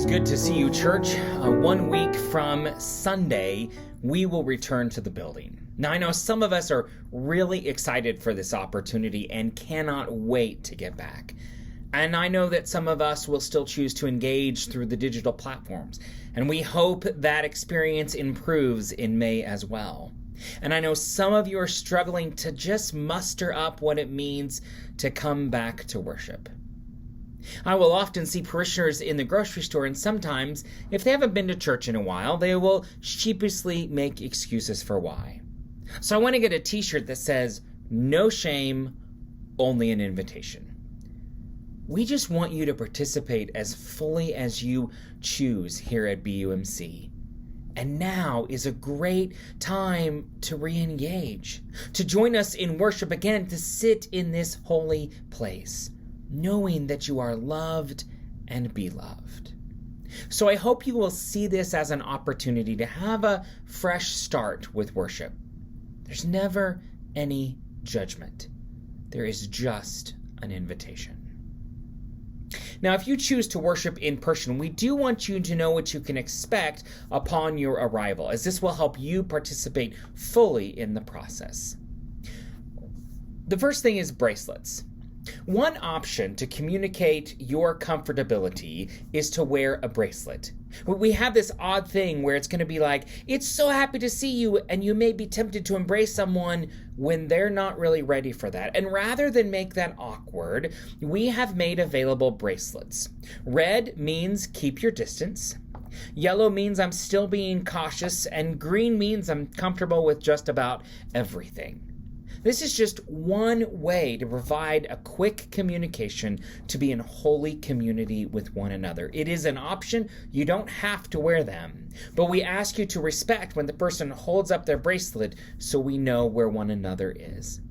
is good to see you, church. 1 week from Sunday, we will return to the building. Now, I know some of us are really excited for this opportunity and cannot wait to get back. And I know that some of us will still choose to engage through the digital platforms. And we hope that experience improves in May as well. And I know some of you are struggling to just muster up what it means to come back to worship. I will often see parishioners in the grocery store, and sometimes, if they haven't been to church in a while, they will sheepishly make excuses for why. So I want to get a t-shirt that says, "No shame, only an invitation." We just want you to participate as fully as you choose here at BUMC. And now is a great time to re-engage, to join us in worship again, to sit in this holy place, knowing that you are loved and beloved. So I hope you will see this as an opportunity to have a fresh start with worship. There's never any judgment. There is just an invitation. Now, if you choose to worship in person, we do want you to know what you can expect upon your arrival, as this will help you participate fully in the process. The first thing is bracelets. One option to communicate your comfortability is to wear a bracelet. We have this odd thing where it's going to be like, "It's so happy to see you," and you may be tempted to embrace someone when they're not really ready for that. And rather than make that awkward, we have made available bracelets. Red means keep your distance. Yellow means I'm still being cautious, and green means I'm comfortable with just about everything. This is just one way to provide a quick communication to be in holy community with one another. It is an option. You don't have to wear them, but we ask you to respect when the person holds up their bracelet so we know where one another is.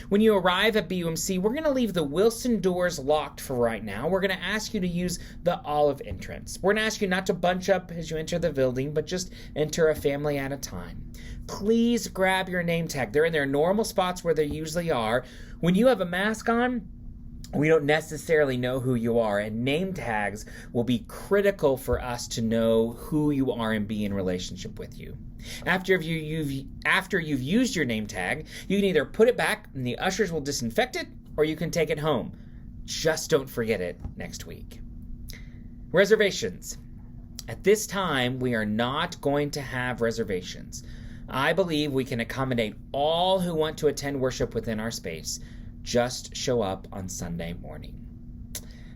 When you arrive at BUMC, we're going to leave the Wilson doors locked for right now. We're going to ask you to use the Olive entrance. We're going to ask you not to bunch up as you enter the building, but just enter a family at a time. Please grab your name tag. They're in their normal spots where they usually are. When you have a mask on, we don't necessarily know who you are, and name tags will be critical for us to know who you are and be in relationship with you. After you've used your name tag, you can either put it back and the ushers will disinfect it, or you can take it home. Just don't forget it next week. Reservations. At this time, we are not going to have reservations. I believe we can accommodate all who want to attend worship within our space. Just show up on Sunday morning.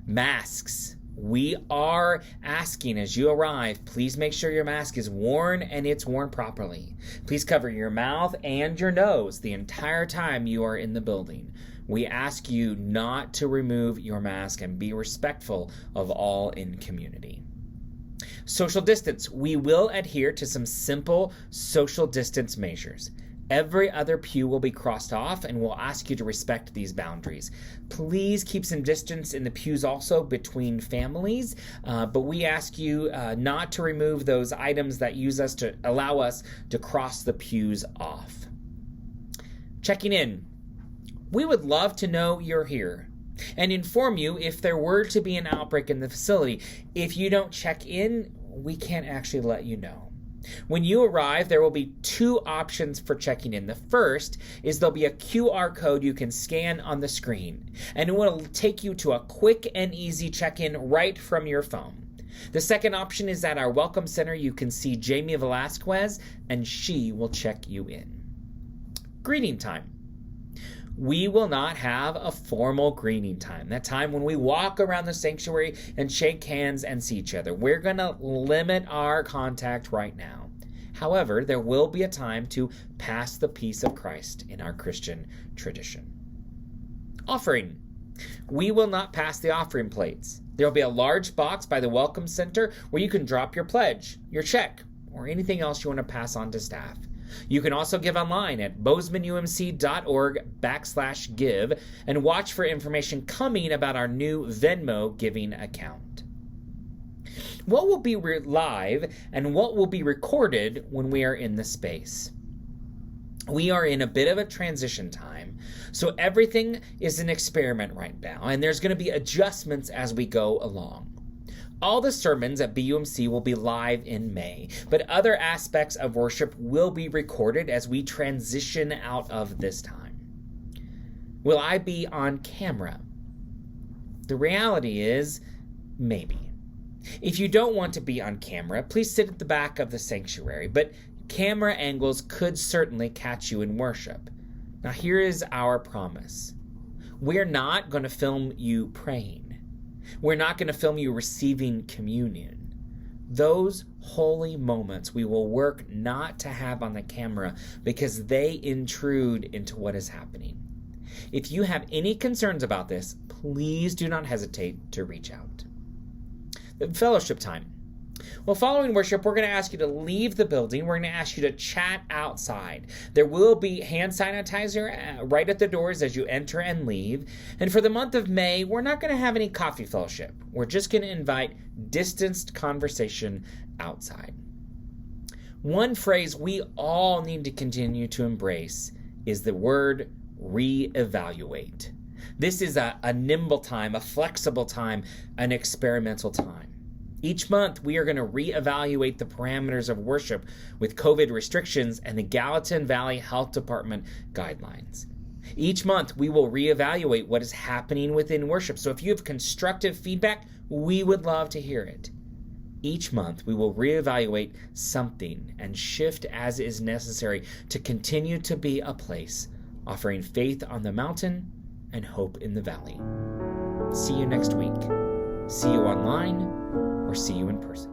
Masks. We are asking as you arrive, please make sure your mask is worn and it's worn properly. Please cover your mouth and your nose the entire time you are in the building. We ask you not to remove your mask and be respectful of all in community. Social distance. We will adhere to some simple social distance measures. Every other pew will be crossed off, and we'll ask you to respect these boundaries. Please keep some distance in the pews also between families, but we ask you not to remove those items that allow us to cross the pews off. Checking in. We would love to know you're here and inform you if there were to be an outbreak in the facility. If you don't check in, we can't actually let you know. When you arrive, there will be two options for checking in. The first is there'll be a QR code you can scan on the screen, and it will take you to a quick and easy check-in right from your phone. The second option is at our Welcome Center. You can see Jamie Velasquez, and she will check you in. Greeting time. We will not have a formal greeting time. That time when we walk around the sanctuary and shake hands and see each other. We're going to limit our contact right now. However, there will be a time to pass the peace of Christ in our Christian tradition. Offering. We will not pass the offering plates. There will be a large box by the Welcome Center where you can drop your pledge, your check, or anything else you want to pass on to staff. You can also give online at bozemanumc.org/give and watch for information coming about our new Venmo giving account. What will be live and what will be recorded when we are in the space? We are in a bit of a transition time, so everything is an experiment right now, and there's going to be adjustments as we go along. All the sermons at BUMC will be live in May, but other aspects of worship will be recorded as we transition out of this time. Will I be on camera? The reality is, maybe. If you don't want to be on camera, please sit at the back of the sanctuary, but camera angles could certainly catch you in worship. Now here is our promise. We're not going to film you praying. We're not going to film you receiving communion. Those holy moments we will work not to have on the camera because they intrude into what is happening. If you have any concerns about this, please do not hesitate to reach out. The fellowship time. Well, following worship, we're going to ask you to leave the building. We're going to ask you to chat outside. There will be hand sanitizer right at the doors as you enter and leave. And for the month of May, we're not going to have any coffee fellowship. We're just going to invite distanced conversation outside. One phrase we all need to continue to embrace is the word reevaluate. This is a nimble time, a flexible time, an experimental time. Each month, we are going to reevaluate the parameters of worship with COVID restrictions and the Gallatin Valley Health Department guidelines. Each month, we will reevaluate what is happening within worship. So if you have constructive feedback, we would love to hear it. Each month, we will reevaluate something and shift as is necessary to continue to be a place offering faith on the mountain and hope in the valley. See you next week. See you online or see you in person.